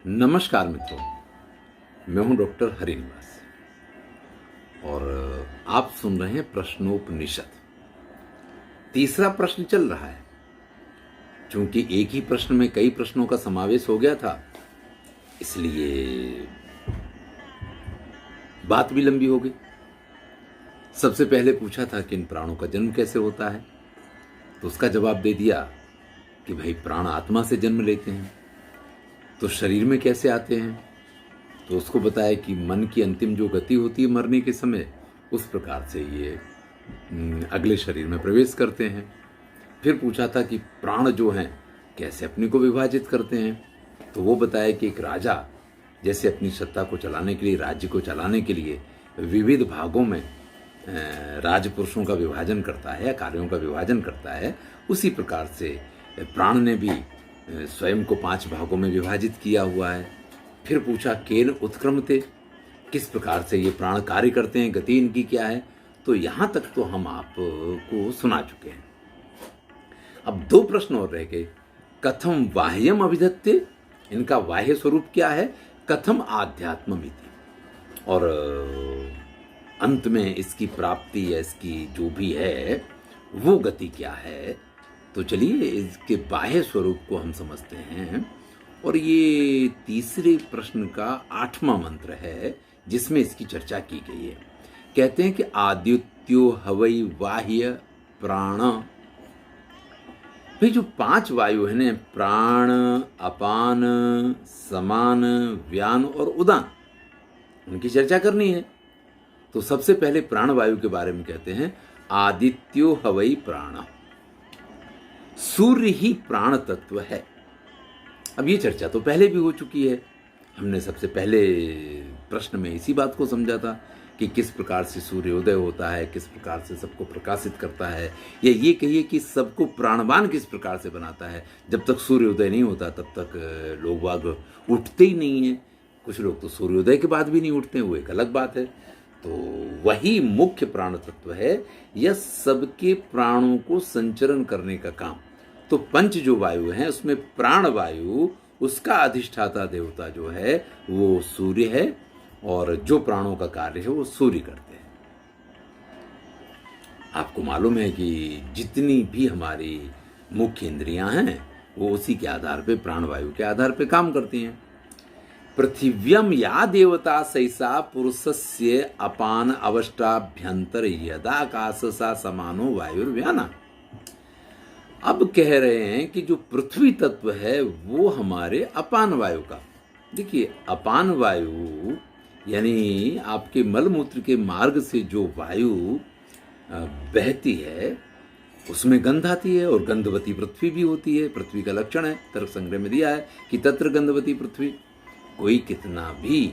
नमस्कार मित्रों, मैं हूं डॉक्टर हरिनिवास और आप सुन रहे हैं प्रश्नोपनिषद। तीसरा प्रश्न चल रहा है। चूंकि एक ही प्रश्न में कई प्रश्नों का समावेश हो गया था, इसलिए बात भी लंबी हो गई। सबसे पहले पूछा था कि इन प्राणों का जन्म कैसे होता है, तो उसका जवाब दे दिया कि भाई प्राण आत्मा से जन्म लेते हैं। तो शरीर में कैसे आते हैं, तो उसको बताया कि मन की अंतिम जो गति होती है मरने के समय, उस प्रकार से ये अगले शरीर में प्रवेश करते हैं। फिर पूछा था कि प्राण जो हैं कैसे अपने को विभाजित करते हैं, तो वो बताया कि एक राजा जैसे अपनी सत्ता को चलाने के लिए, राज्य को चलाने के लिए विविध भागों में राजपुरुषों का विभाजन करता है, कार्यों का विभाजन करता है, उसी प्रकार से प्राण ने भी स्वयं को 5 भागों में विभाजित किया हुआ है। फिर पूछा केन उत्क्रमते, किस प्रकार से ये प्राण कार्य करते हैं, गति इनकी क्या है। तो यहाँ तक तो हम आपको सुना चुके हैं। अब 2 प्रश्न और रह गए। कथम बाह्यम अभिधत्ते, इनका बाह्य स्वरूप क्या है। कथम आध्यात्ममिति, और अंत में इसकी प्राप्ति या इसकी जो भी है वो गति क्या है। तो चलिए इसके बाह्य स्वरूप को हम समझते हैं। और ये तीसरे प्रश्न का 8वां मंत्र है जिसमें इसकी चर्चा की गई है। कहते हैं कि आदित्यो हवै बाह्य प्राण। भाई जो 5 वायु है ना, प्राण, अपान, समान, व्यान और उदान, उनकी चर्चा करनी है। तो सबसे पहले प्राण वायु के बारे में कहते हैं आदित्यो हवै प्राण। सूर्य ही प्राण तत्व है। अब ये चर्चा तो पहले भी हो चुकी है। हमने सबसे पहले प्रश्न में इसी बात को समझा था कि किस प्रकार से सूर्योदय होता है, किस प्रकार से सबको प्रकाशित करता है, या ये कहिए कि सबको प्राणवान किस प्रकार से बनाता है। जब तक सूर्योदय नहीं होता तब तक लोग बाग उठते ही नहीं है। कुछ लोग तो सूर्योदय के बाद भी नहीं उठते, वो एक अलग बात है। तो वही मुख्य प्राण तत्व है, यह सबके प्राणों को संचरण करने का काम। तो पंच जो वायु हैं उसमें प्राण वायु, उसका अधिष्ठाता देवता जो है वो सूर्य है, और जो प्राणों का कार्य है वो सूर्य करते हैं। आपको मालूम है कि जितनी भी हमारी मुख्य इंद्रियां हैं वो उसी के आधार पे, प्राणवायु के आधार पे काम करती हैं। पृथिव्यम या देवता सैसा पुरुषस्य अपान अवष्टाभ्यंतर यदा आकाशसा समानो वायुर्व्याना। अब कह रहे हैं कि जो पृथ्वी तत्व है वो हमारे अपान वायु का, देखिए अपान वायु यानी आपके मलमूत्र के मार्ग से जो वायु बहती है उसमें गंध आती है, और गंधवती पृथ्वी भी होती है। पृथ्वी का लक्षण है, तर्क संग्रह में दिया है कि तत्र गंधवती पृथ्वी। कोई कितना भी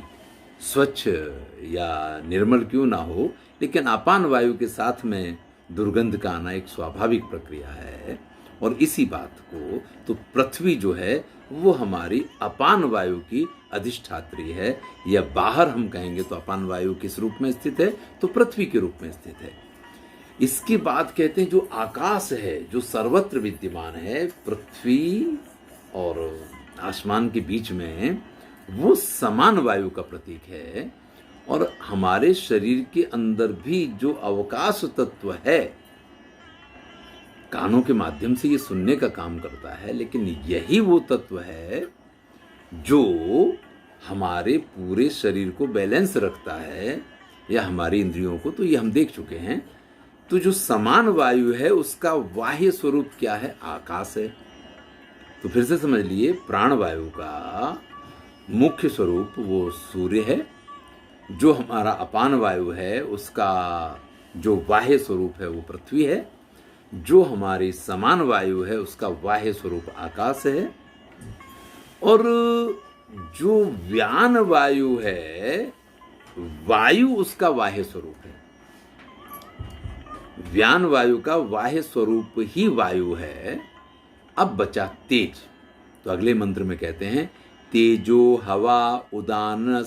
स्वच्छ या निर्मल क्यों ना हो, लेकिन अपान वायु के साथ में दुर्गंध का आना एक स्वाभाविक प्रक्रिया है। और इसी बात को तो पृथ्वी जो है वो हमारी अपान वायु की अधिष्ठात्री है, या बाहर हम कहेंगे तो अपान वायु किस रूप में स्थित है, तो पृथ्वी के रूप में स्थित है। इसके बाद कहते हैं जो आकाश है, जो सर्वत्र विद्यमान है, पृथ्वी और आसमान के बीच में, वो समान वायु का प्रतीक है। और हमारे शरीर के अंदर भी जो अवकाश तत्व है, कानों के माध्यम से ये सुनने का काम करता है, लेकिन यही वो तत्व है जो हमारे पूरे शरीर को बैलेंस रखता है, या हमारी इंद्रियों को, तो ये हम देख चुके हैं। तो जो समान वायु है उसका बाह्य स्वरूप क्या है, आकाश है। तो फिर से समझ लिए, प्राण वायु का मुख्य स्वरूप वो सूर्य है। जो हमारा अपान वायु है उसका जो बाह्य स्वरूप है वो पृथ्वी है। जो हमारी समान वायु है उसका बाह्य स्वरूप आकाश है। और जो व्यान वायु है, वायु उसका बाह्य स्वरूप है। व्यान वायु का बाह्य स्वरूप ही वायु है। अब बचा तेज। तो अगले मंत्र में कहते हैं तेजो हवा उदान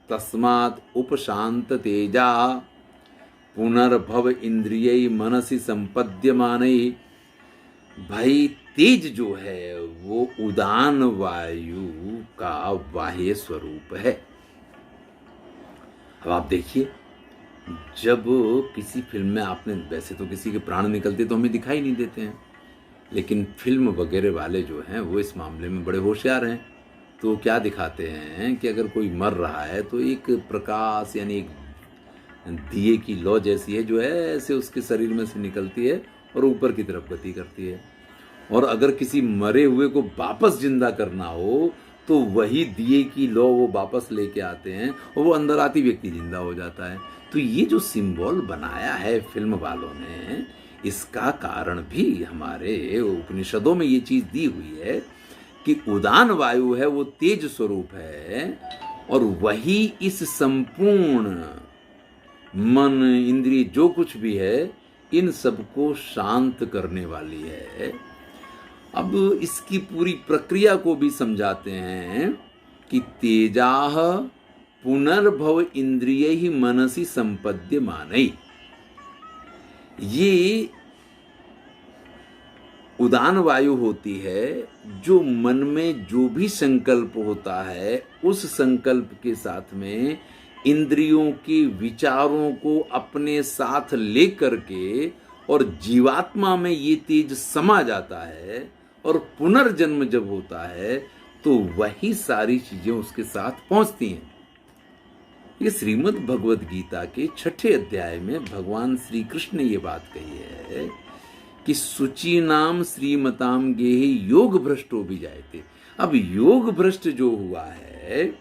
तस्मात् उपशांत तेजा पुनर्भव इंद्रिय मनसि संपद्यमानै भाई तेज जो है वो उदान वायु का बाह्य स्वरूप है। अब आप देखिए, जब किसी फिल्म में आपने, वैसे तो किसी के प्राण निकलते तो हमें दिखाई नहीं देते हैं, लेकिन फिल्म वगैरह वाले जो हैं वो इस मामले में बड़े होशियार हैं। तो क्या दिखाते हैं कि अगर कोई मर रहा है तो एक प्रकाश यानी एक दिए की लौ जैसी है जो है ऐसे उसके शरीर में से निकलती है और ऊपर की तरफ गति करती है। और अगर किसी मरे हुए को वापस जिंदा करना हो तो वही दिए की लौ वो वापस लेके आते हैं और वो अंदर आती व्यक्ति जिंदा हो जाता है। तो ये जो सिंबल बनाया है फिल्म वालों ने, इसका कारण भी हमारे उपनिषदों में ये चीज दी हुई है कि उदान वायु है वो तेज स्वरूप है और वही इस संपूर्ण मन इंद्रिय जो कुछ भी है इन सबको शांत करने वाली है। अब इसकी पूरी प्रक्रिया को भी समझाते हैं कि तेजाह पुनर्भव इंद्रिय ही मनसी संपद्य मानई। ये उदान वायु होती है जो मन में जो भी संकल्प होता है उस संकल्प के साथ में इंद्रियों के विचारों को अपने साथ लेकर के और जीवात्मा में ये तेज समा जाता है और पुनर्जन्म जब होता है तो वही सारी चीजें उसके साथ पहुंचती हैं। ये श्रीमद् भगवद गीता के 6ठे अध्याय में भगवान श्री कृष्ण ने ये बात कही है कि सुचि नाम श्रीमताम गेहि योग भ्रष्टो भी जायते। अब योग भ्रष्ट जो हुआ है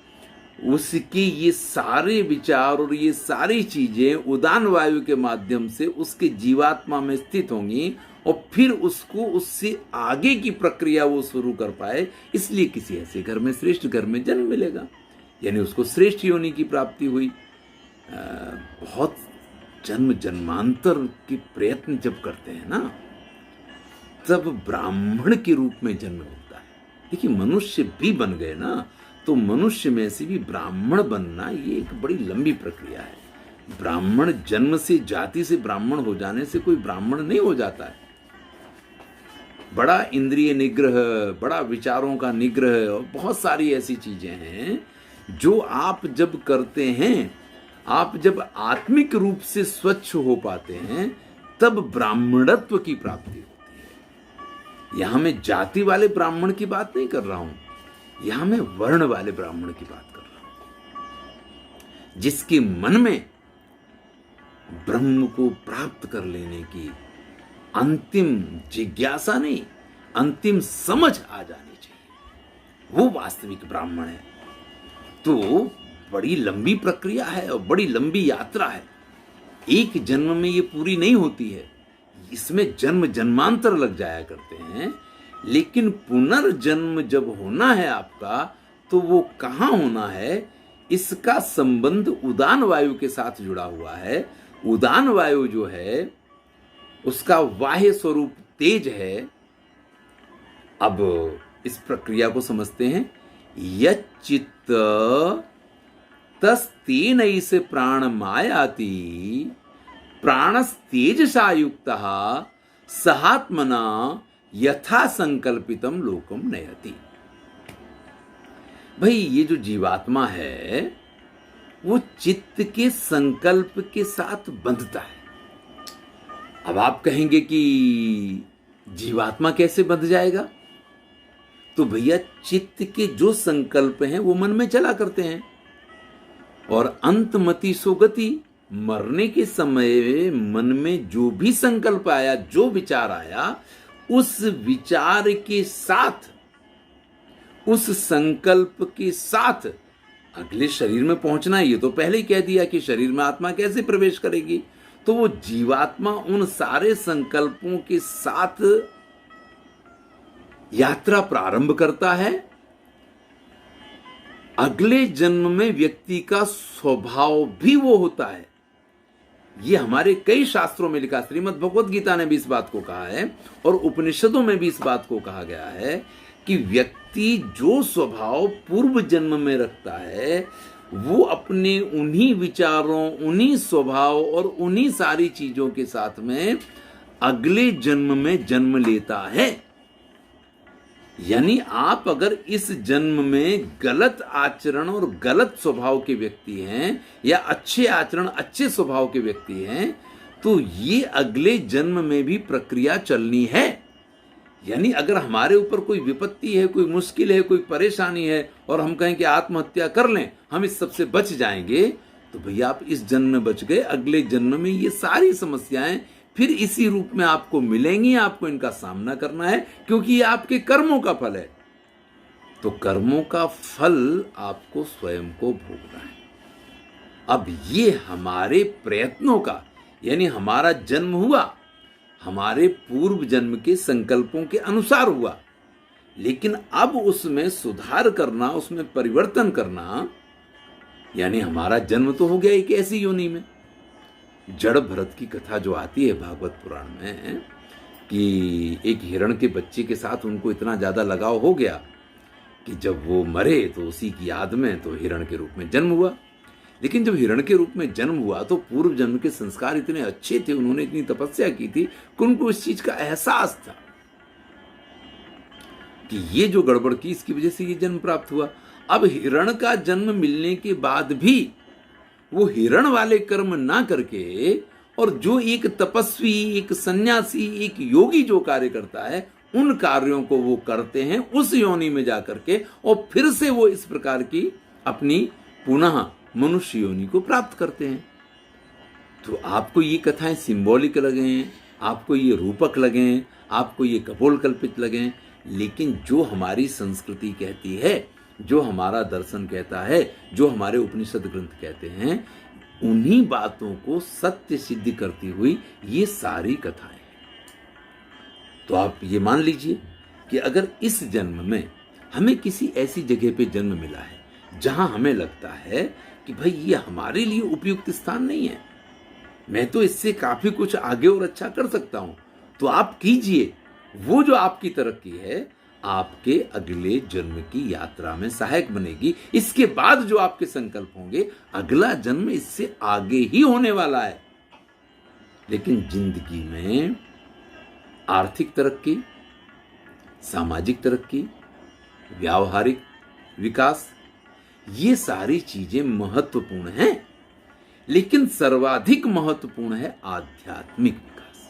उसके ये सारे विचार और ये सारी चीजें उदान वायु के माध्यम से उसके जीवात्मा में स्थित होंगी और फिर उसको उससे आगे की प्रक्रिया वो शुरू कर पाए। इसलिए किसी ऐसे घर में, श्रेष्ठ घर में जन्म मिलेगा, यानी उसको श्रेष्ठ योनि की प्राप्ति हुई। बहुत जन्म जन्मांतर के प्रयत्न जब करते हैं ना तब ब्राह्मण के रूप में जन्म मिलता है। देखिए, मनुष्य भी बन गए ना तो मनुष्य में से भी ब्राह्मण बनना ये एक बड़ी लंबी प्रक्रिया है। ब्राह्मण जन्म से, जाति से ब्राह्मण हो जाने से कोई ब्राह्मण नहीं हो जाता है। बड़ा इंद्रिय निग्रह, बड़ा विचारों का निग्रह और बहुत सारी ऐसी चीजें हैं जो आप जब करते हैं, आप जब आत्मिक रूप से स्वच्छ हो पाते हैं तब ब्राह्मणत्व की प्राप्ति होती है। यहां मैं जाति वाले ब्राह्मण की बात नहीं कर रहा हूं, यहां मैं वर्ण वाले ब्राह्मण की बात कर रहा हूं, जिसके मन में ब्रह्म को प्राप्त कर लेने की अंतिम जिज्ञासा नहीं, अंतिम समझ आ जानी चाहिए, वो वास्तविक ब्राह्मण है। तो बड़ी लंबी प्रक्रिया है और बड़ी लंबी यात्रा है। एक जन्म में ये पूरी नहीं होती है, इसमें जन्म जन्मांतर लग जाया करते हैं। लेकिन पुनर्जन्म जब होना है आपका तो वो कहां होना है, इसका संबंध उदान वायु के साथ जुड़ा हुआ है। उदान वायु जो है उसका बाह्य स्वरूप तेज है। अब इस प्रक्रिया को समझते हैं। यच्चित्त तस्तेन से प्राण मायाति प्राणस्तेजसा युक्तः सहात्मना यथा संकल्पितम लोकम नयति। भाई, ये जो जीवात्मा है वो चित्त के संकल्प के साथ बंधता है। अब आप कहेंगे कि जीवात्मा कैसे बंध जाएगा? तो भैया, चित्त के जो संकल्प हैं वो मन में चला करते हैं और अंतमति सुगति, मरने के समय मन में जो भी संकल्प आया, जो विचार आया, उस विचार के साथ, उस संकल्प के साथ अगले शरीर में पहुंचना है। ये तो पहले ही कह दिया कि शरीर में आत्मा कैसे प्रवेश करेगी। तो वो जीवात्मा उन सारे संकल्पों के साथ यात्रा प्रारंभ करता है। अगले जन्म में व्यक्ति का स्वभाव भी वो होता है। ये हमारे कई शास्त्रों में लिखा, श्रीमद् भगवद गीता ने भी इस बात को कहा है और उपनिषदों में भी इस बात को कहा गया है कि व्यक्ति जो स्वभाव पूर्व जन्म में रखता है वो अपने उन्हीं विचारों, उन्हीं स्वभाव और उन्हीं सारी चीजों के साथ में अगले जन्म में जन्म लेता है। यानी आप अगर इस जन्म में गलत आचरण और गलत स्वभाव के व्यक्ति हैं या अच्छे आचरण अच्छे स्वभाव के व्यक्ति हैं, तो ये अगले जन्म में भी प्रक्रिया चलनी है। यानी अगर हमारे ऊपर कोई विपत्ति है, कोई मुश्किल है, कोई परेशानी है और हम कहें कि आत्महत्या कर लें, हम इस सबसे बच जाएंगे, तो भैया आप इस जन्म में बच गए, अगले जन्म में ये सारी समस्याएं फिर इसी रूप में आपको मिलेंगी। आपको इनका सामना करना है, क्योंकि ये आपके कर्मों का फल है। तो कर्मों का फल आपको स्वयं को भोगना है। अब ये हमारे प्रयत्नों का, यानी हमारा जन्म हुआ हमारे पूर्व जन्म के संकल्पों के अनुसार हुआ, लेकिन अब उसमें सुधार करना, उसमें परिवर्तन करना, यानी हमारा जन्म तो हो गया एक ऐसी योनि में। जड़ भरत की कथा जो आती है भागवत पुराण में, कि एक हिरण के बच्चे के साथ उनको इतना ज्यादा लगाव हो गया कि जब वो मरे तो उसी की याद में तो हिरण के रूप में जन्म हुआ। लेकिन जब हिरण के रूप में जन्म हुआ तो पूर्व जन्म के संस्कार इतने अच्छे थे, उन्होंने इतनी तपस्या की थी कि उनको इस चीज का एहसास था कि ये जो गड़बड़ की, इसकी वजह से ये जन्म प्राप्त हुआ। अब हिरण का जन्म मिलने के बाद भी वो हिरण वाले कर्म ना करके, और जो एक तपस्वी, एक सन्यासी, एक योगी जो कार्य करता है, उन कार्यों को वो करते हैं उस योनि में जाकर के, और फिर से वो इस प्रकार की अपनी पुनः मनुष्य योनि को प्राप्त करते हैं। तो आपको ये कथाएं सिंबॉलिक लगें, आपको ये रूपक लगें, आपको ये कपोल कल्पित लगें, लेकिन जो हमारी संस्कृति कहती है, जो हमारा दर्शन कहता है, जो हमारे उपनिषद ग्रंथ कहते हैं, उन्हीं बातों को सत्य सिद्ध करती हुई ये सारी कथाएं हैं। तो आप ये मान लीजिए कि अगर इस जन्म में हमें किसी ऐसी जगह पे जन्म मिला है जहां हमें लगता है कि भाई ये हमारे लिए उपयुक्त स्थान नहीं है, मैं तो इससे काफी कुछ आगे और अच्छा कर सकता हूं, तो आप कीजिए। वो जो आपकी तरक्की है आपके अगले जन्म की यात्रा में सहायक बनेगी। इसके बाद जो आपके संकल्प होंगे, अगला जन्म इससे आगे ही होने वाला है। लेकिन जिंदगी में आर्थिक तरक्की, सामाजिक तरक्की, व्यावहारिक विकास, ये सारी चीजें महत्वपूर्ण हैं, लेकिन सर्वाधिक महत्वपूर्ण है आध्यात्मिक विकास,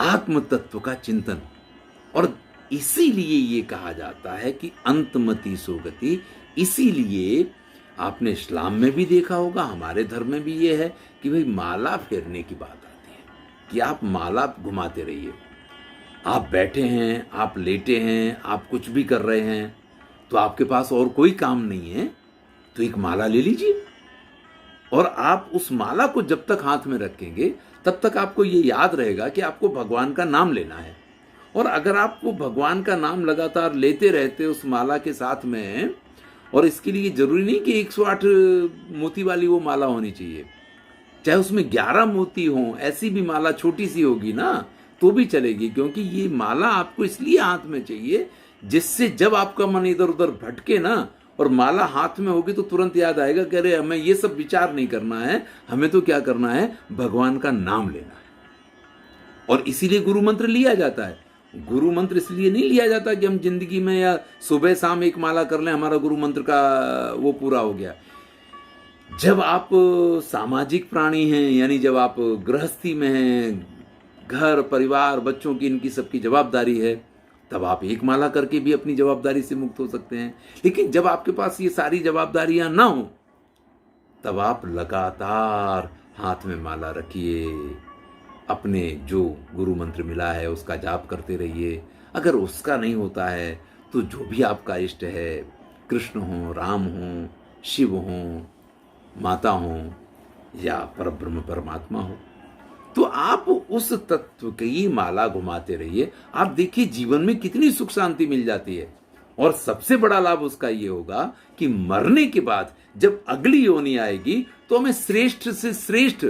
आत्म तत्व का चिंतन। और इसीलिए ये कहा जाता है कि अंतमति सुगति। इसीलिए आपने इस्लाम में भी देखा होगा, हमारे धर्म में भी ये है कि भाई माला फेरने की बात आती है कि आप माला घुमाते रहिए। आप बैठे हैं, आप लेटे हैं, आप कुछ भी कर रहे हैं, तो आपके पास और कोई काम नहीं है, तो एक माला ले लीजिए, और आप उस माला को जब तक हाथ में रखेंगे तब तक आपको ये याद रहेगा कि आपको भगवान का नाम लेना है। और अगर आपको भगवान का नाम लगातार लेते रहते उस माला के साथ में, और इसके लिए जरूरी नहीं कि 108 मोती वाली वो माला होनी चाहिए, चाहे उसमें 11 मोती हों, ऐसी भी माला छोटी सी होगी ना तो भी चलेगी, क्योंकि ये माला आपको इसलिए हाथ में चाहिए जिससे जब आपका मन इधर उधर भटके ना और माला हाथ में होगी तो तुरंत याद आएगा कि अरे हमें ये सब विचार नहीं करना है, हमें तो क्या करना है, भगवान का नाम लेना है। और इसीलिए गुरु मंत्र लिया जाता है। गुरु मंत्र इसलिए नहीं लिया जाता कि हम जिंदगी में या सुबह शाम एक माला कर लें, हमारा गुरु मंत्र का वो पूरा हो गया। जब आप सामाजिक प्राणी हैं, यानी जब आप गृहस्थी में हैं, घर परिवार बच्चों की इनकी सबकी जवाबदारी है, तब आप एक माला करके भी अपनी जवाबदारी से मुक्त हो सकते हैं। लेकिन जब आपके पास ये सारी जवाबदारियां ना हो, तब आप लगातार हाथ में माला रखिए, अपने जो गुरु मंत्र मिला है उसका जाप करते रहिए। अगर उसका नहीं होता है तो जो भी आपका इष्ट है, कृष्ण हो, राम हो, शिव हो, माता हो या परब्रह्म परमात्मा हो, तो आप उस तत्व की माला घुमाते रहिए। आप देखिए जीवन में कितनी सुख शांति मिल जाती है। और सबसे बड़ा लाभ उसका ये होगा कि मरने के बाद जब अगली योनि आएगी तो हमें श्रेष्ठ से श्रेष्ठ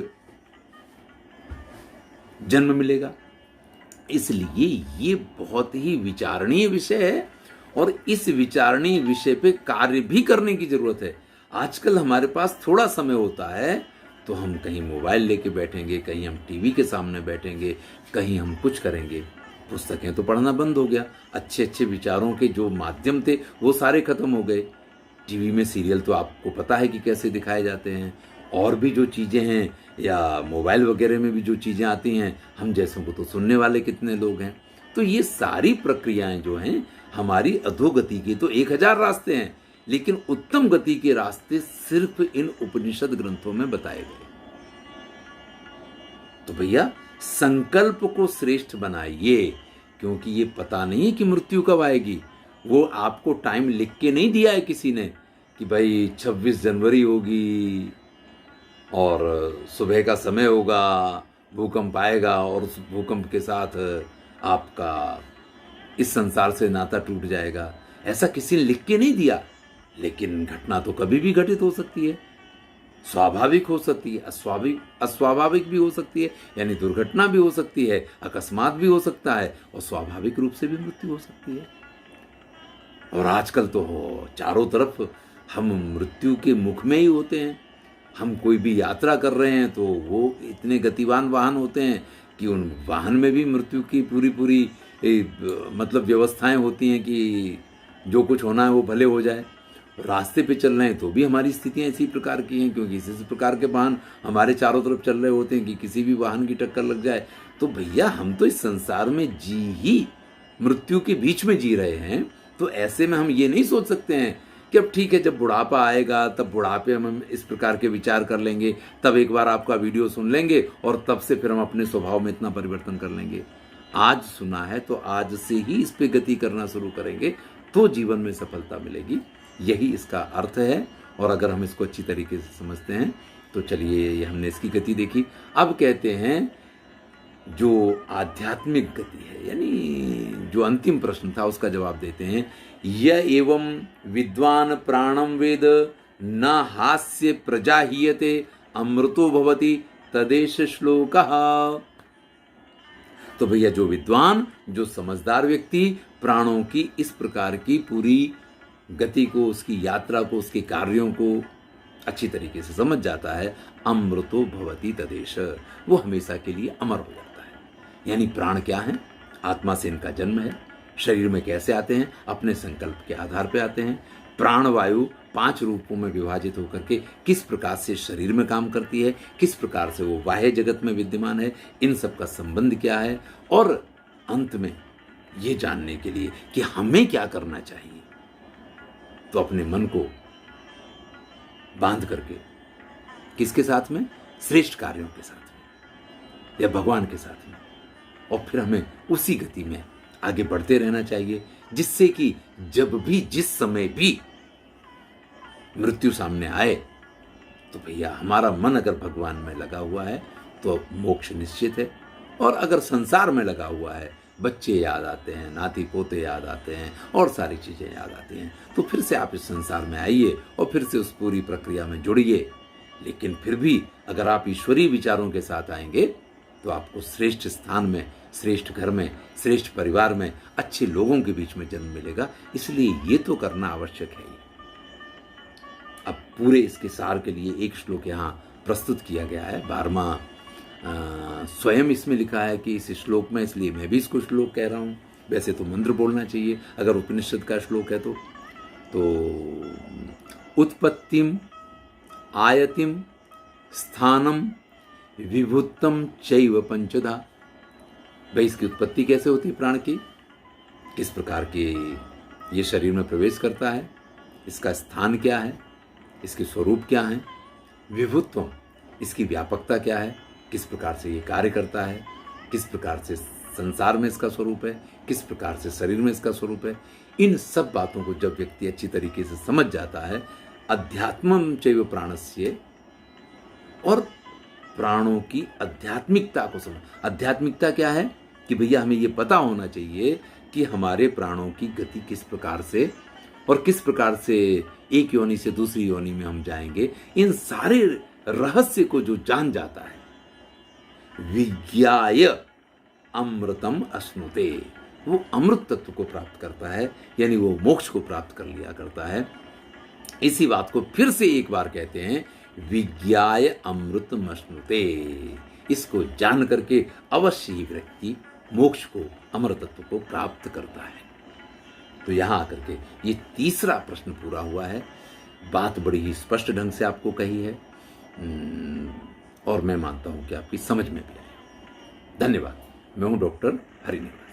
जन्म मिलेगा। इसलिए ये बहुत ही विचारणीय विषय है और इस विचारणीय विषय पे कार्य भी करने की जरूरत है। आजकल हमारे पास थोड़ा समय होता है तो हम कहीं मोबाइल लेके बैठेंगे, कहीं हम टीवी के सामने बैठेंगे, कहीं हम कुछ करेंगे। पुस्तकें तो पढ़ना बंद हो गया, अच्छे अच्छे विचारों के जो माध्यम थे वो सारे खत्म हो गए। टीवी में सीरियल तो आपको पता है कि कैसे दिखाए जाते हैं, और भी जो चीज़ें हैं या मोबाइल वगैरह में भी जो चीज़ें आती हैं, हम जैसों को तो सुनने वाले कितने लोग हैं। तो ये सारी प्रक्रियाएं जो हैं हमारी अधोगति के तो 1000 रास्ते हैं, लेकिन उत्तम गति के रास्ते सिर्फ इन उपनिषद ग्रंथों में बताए गए। तो भैया संकल्प को श्रेष्ठ बनाइए, क्योंकि ये पता नहीं कि मृत्यु कब आएगी। वो आपको टाइम लिख के नहीं दिया है किसी ने कि भाई 26 जनवरी होगी और सुबह का समय होगा, भूकंप आएगा और उस भूकंप के साथ आपका इस संसार से नाता टूट जाएगा। ऐसा किसी ने लिख के नहीं दिया, लेकिन घटना तो कभी भी घटित हो सकती है। स्वाभाविक हो सकती है, अस्वाभाविक भी हो सकती है, यानी दुर्घटना भी हो सकती है, अकस्मात भी हो सकता है, और स्वाभाविक रूप से भी मृत्यु हो सकती है। और आजकल तो चारों तरफ हम मृत्यु के मुख में ही होते हैं। हम कोई भी यात्रा कर रहे हैं तो वो इतने गतिवान वाहन होते हैं कि उन वाहन में भी मृत्यु की पूरी मतलब व्यवस्थाएं होती हैं कि जो कुछ होना है वो भले हो जाए। रास्ते पे चल रहे हैं तो भी हमारी स्थितियां इसी प्रकार की हैं, क्योंकि इसी प्रकार के वाहन हमारे चारों तरफ चल रहे होते हैं कि किसी भी वाहन की टक्कर लग जाए। तो भैया हम तो इस संसार में जी ही मृत्यु के बीच में जी रहे हैं। तो ऐसे में हम ये नहीं सोच सकते हैं कि अब ठीक है, जब बुढ़ापा आएगा तब बुढ़ापे हम इस प्रकार के विचार कर लेंगे, तब एक बार आपका वीडियो सुन लेंगे और तब से फिर हम अपने स्वभाव में इतना परिवर्तन कर लेंगे। आज सुना है तो आज से ही इस पे गति करना शुरू करेंगे तो जीवन में सफलता मिलेगी। यही इसका अर्थ है। और अगर हम इसको अच्छी तरीके से समझते हैं तो चलिए, ये हमने इसकी गति देखी। अब कहते हैं जो आध्यात्मिक गति है, यानी जो अंतिम प्रश्न था उसका जवाब देते हैं। य एवं विद्वान प्राणम वेद न हास्य प्रजाहीयते अमृतो भवति तदेश श्लोकः। तो भैया जो विद्वान, जो समझदार व्यक्ति प्राणों की इस प्रकार की पूरी गति को, उसकी यात्रा को, उसके कार्यों को अच्छी तरीके से समझ जाता है, अमृतो भवति तदेश, वो हमेशा के लिए अमर हो जाता है। यानी प्राण क्या है? आत्मा से इनका जन्म है। शरीर में कैसे आते हैं? अपने संकल्प के आधार पर आते हैं। प्राण वायु 5 रूपों में विभाजित होकर के किस प्रकार से शरीर में काम करती है, किस प्रकार से वो बाह्य जगत में विद्यमान है, इन सब का संबंध क्या है, और अंत में ये जानने के लिए कि हमें क्या करना चाहिए, तो अपने मन को बांध करके किसके साथ में? श्रेष्ठ कार्यों के साथ में या भगवान के साथ में, और फिर हमें उसी गति में आगे बढ़ते रहना चाहिए, जिससे कि जब भी, जिस समय भी मृत्यु सामने आए तो भैया हमारा मन अगर भगवान में लगा हुआ है तो मोक्ष निश्चित है। और अगर संसार में लगा हुआ है, बच्चे याद आते हैं, नाती पोते याद आते हैं, और सारी चीज़ें याद आती हैं, तो फिर से आप इस संसार में आइए और फिर से उस पूरी प्रक्रिया में जुड़िए। लेकिन फिर भी अगर आप ईश्वरीय विचारों के साथ आएंगे तो आपको श्रेष्ठ स्थान में, श्रेष्ठ घर में, श्रेष्ठ परिवार में, अच्छे लोगों के बीच में जन्म मिलेगा। इसलिए ये तो करना आवश्यक है ही। अब पूरे इसके सार के लिए एक श्लोक यहाँ प्रस्तुत किया गया है, 12वां स्वयं इसमें लिखा है कि इस श्लोक में, इसलिए मैं भी इसको श्लोक कह रहा हूँ। वैसे तो मंत्र बोलना चाहिए अगर उपनिषद का श्लोक है तो उत्पत्तिम आयतिम स्थानम विभुत्तम चैव पंचधा। भाई इसकी उत्पत्ति कैसे होती है प्राण की, किस प्रकार के ये शरीर में प्रवेश करता है, इसका स्थान क्या है, इसके स्वरूप क्या है, विभुत्वम इसकी व्यापकता क्या है, किस प्रकार से ये कार्य करता है, किस प्रकार से संसार में इसका स्वरूप है, किस प्रकार से शरीर में इसका स्वरूप है। इन सब बातों को जब व्यक्ति अच्छी तरीके से समझ जाता है, अध्यात्मम चैव प्राणस्य, और प्राणों की आध्यात्मिकता को समझ। आध्यात्मिकता क्या है कि भैया हमें ये पता होना चाहिए कि हमारे प्राणों की गति किस प्रकार से और किस प्रकार से एक योनि से दूसरी योनि में हम जाएंगे। इन सारे रहस्य को जो जान जाता है, विज्ञाय अमृतम अश्नुते, वो अमृत तत्व को प्राप्त करता है, यानी वो मोक्ष को प्राप्त कर लिया करता है। इसी बात को फिर से एक बार कहते हैं विज्ञाय अमृतमश्नुते। इसको जान करके अवश्य ही व्यक्ति मोक्ष को, अमर तत्व को प्राप्त करता है। तो यहां आकर के ये तीसरा प्रश्न पूरा हुआ है। बात बड़ी ही स्पष्ट ढंग से आपको कही है और मैं मानता हूं कि आपकी समझ में भी आई। धन्यवाद। मैं हूं डॉक्टर हरिनिवास।